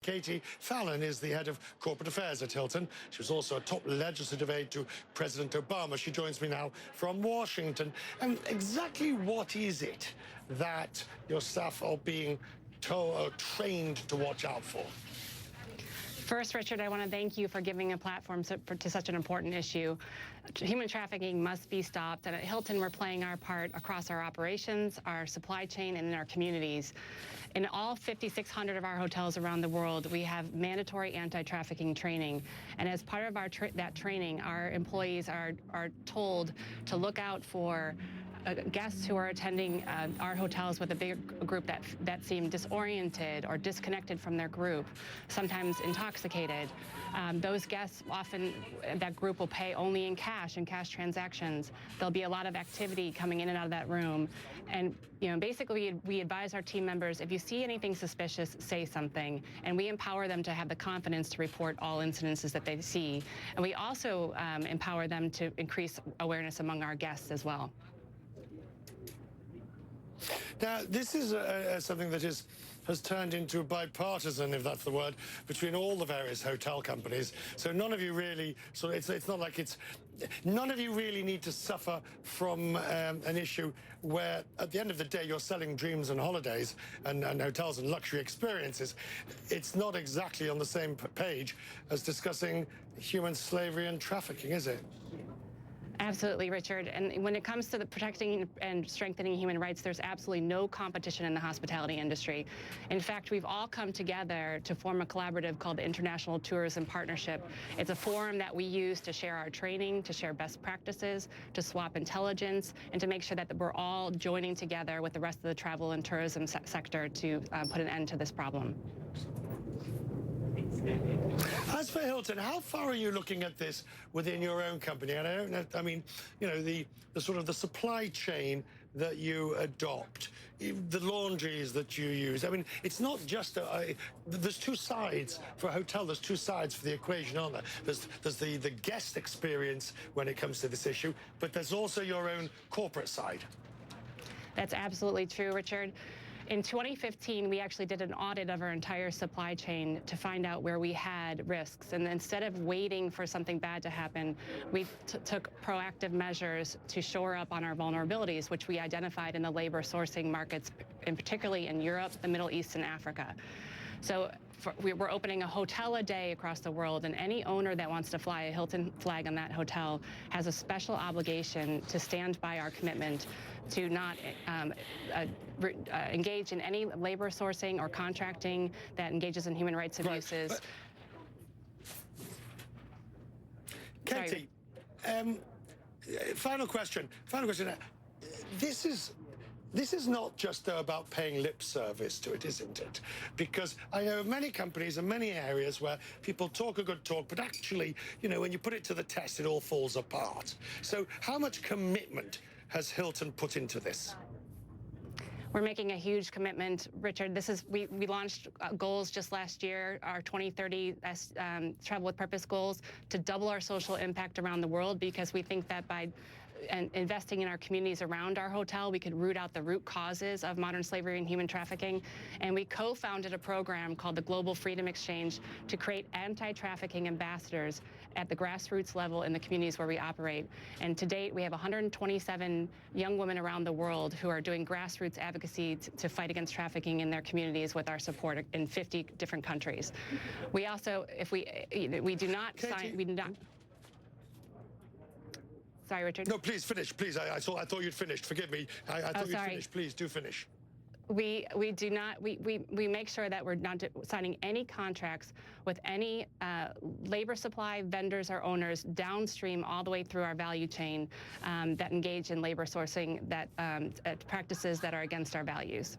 Katie Fallon is the head of corporate affairs at Hilton. She was also a top legislative aide to President Obama. She joins me now from Washington. And exactly what is it that your staff are being trained to watch out for? First, Richard, I want to thank you for giving a platform to such an important issue. Human trafficking must be stopped, and at Hilton, we're playing our part across our operations, our supply chain, and in our communities. In all 5,600 of our hotels around the world, we have mandatory anti-trafficking training, and as part of that training, our employees are told to look out for guests who are attending our hotels with a big group that seem disoriented or disconnected from their group, sometimes intoxicated. Those guests, often that group will pay only in cash transactions. There'll be a lot of activity coming in and out of that room. And basically we advise our team members, if you see anything suspicious, say something. And we empower them to have the confidence to report all incidences that they see. And we also empower them to increase awareness among our guests as well. Now, this is something that has turned into bipartisan, if that's the word, between all the various hotel companies. So none of you really, it's not like none of you really need to suffer from an issue where, at the end of the day, you're selling dreams and holidays and hotels and luxury experiences. It's not exactly on the same page as discussing human slavery and trafficking, is it? Absolutely, Richard. And when it comes to the protecting and strengthening human rights, there's absolutely no competition in the hospitality industry. In fact, we've all come together to form a collaborative called the International Tourism Partnership. It's a forum that we use to share our training, to share best practices, to swap intelligence, and to make sure that we're all joining together with the rest of the travel and tourism sector to put an end to this problem. As for Hilton, how far are you looking at this within your own company? And I don't know, I mean, the sort of the supply chain that you adopt, the laundries that you use. I mean, it's not just there's two sides for a hotel. There's two sides for the equation, aren't there? There's the guest experience when it comes to this issue, but there's also your own corporate side. That's absolutely true, Richard. In 2015, we actually did an audit of our entire supply chain to find out where we had risks. And instead of waiting for something bad to happen, we took proactive measures to shore up on our vulnerabilities, which we identified in the labor sourcing markets, and particularly in Europe, the Middle East, and Africa. So we're opening a hotel a day across the world, and any owner that wants to fly a Hilton flag on that hotel has a special obligation to stand by our commitment to not engage in any labor sourcing or contracting that engages in human rights abuses. Right. Katie, final question. This is not just about paying lip service to it, isn't it? Because I know of many companies and many areas where people talk a good talk, but actually, when you put it to the test, it all falls apart. So how much commitment has Hilton put into this? We're making a huge commitment, Richard. We launched goals just last year, our 2030 Travel with Purpose goals, to double our social impact around the world, because we think that by investing in our communities around our hotel, we could root out the root causes of modern slavery and human trafficking. And we co-founded a program called the Global Freedom Exchange to create anti-trafficking ambassadors at the grassroots level in the communities where we operate. And to date, we have 127 young women around the world who are doing grassroots advocacy to fight against trafficking in their communities with our support in 50 different countries. We also, if we do not sign, we do not. Sorry, Richard. No, please finish, please. I thought you'd finished. Forgive me. I thought you'd finished. Please do finish. We do not. We make sure that we're not signing any contracts with any labor supply vendors or owners downstream all the way through our value chain that engage in labor sourcing, that practices that are against our values.